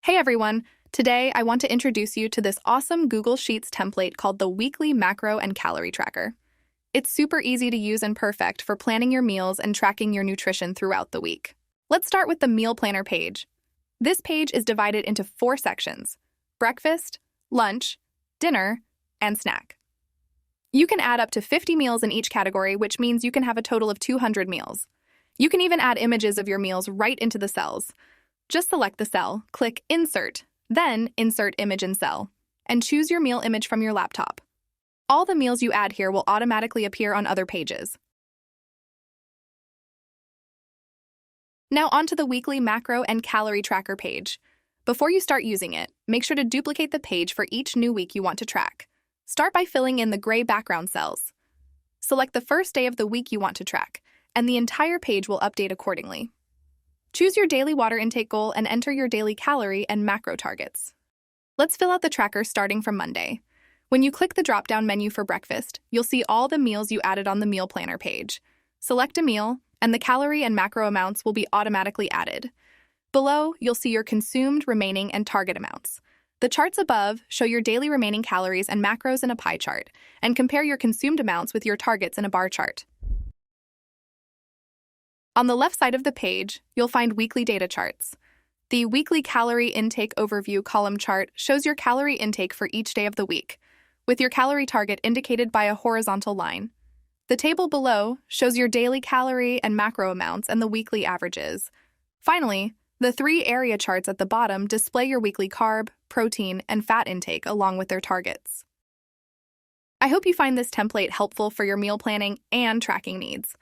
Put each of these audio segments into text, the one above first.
Hey everyone! Today I want to introduce you to this awesome Google Sheets template called the Weekly Macro and Calorie Tracker. It's super easy to use and perfect for planning your meals and tracking your nutrition throughout the week. Let's start with the Meal Planner page. This page is divided into 4 sections: breakfast, lunch, dinner, and snack. You can add up to 50 meals in each category, which means you can have a total of 200 meals. You can even add images of your meals right into the cells. Just select the cell, click Insert, then Insert Image in Cell, and choose your meal image from your laptop. All the meals you add here will automatically appear on other pages. Now onto the Weekly Macro and Calorie Tracker page. Before you start using it, make sure to duplicate the page for each new week you want to track. Start by filling in the gray background cells. Select the first day of the week you want to track, and the entire page will update accordingly. Choose your daily water intake goal and enter your daily calorie and macro targets. Let's fill out the tracker starting from Monday. When you click the drop-down menu for breakfast, you'll see all the meals you added on the meal planner page. Select a meal, and the calorie and macro amounts will be automatically added. Below, you'll see your consumed, remaining, and target amounts. The charts above show your daily remaining calories and macros in a pie chart, and compare your consumed amounts with your targets in a bar chart. On the left side of the page, you'll find weekly data charts. The Weekly Calorie Intake Overview column chart shows your calorie intake for each day of the week, with your calorie target indicated by a horizontal line. The table below shows your daily calorie and macro amounts and the weekly averages. Finally, the 3 area charts at the bottom display your weekly carb, protein, and fat intake along with their targets. I hope you find this template helpful for your meal planning and tracking needs.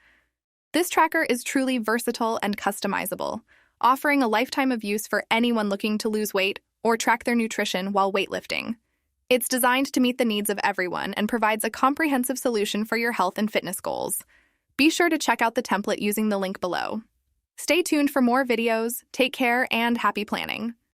This tracker is truly versatile and customizable, offering a lifetime of use for anyone looking to lose weight or track their nutrition while weightlifting. It's designed to meet the needs of everyone and provides a comprehensive solution for your health and fitness goals. Be sure to check out the template using the link below. Stay tuned for more videos, take care, and happy planning!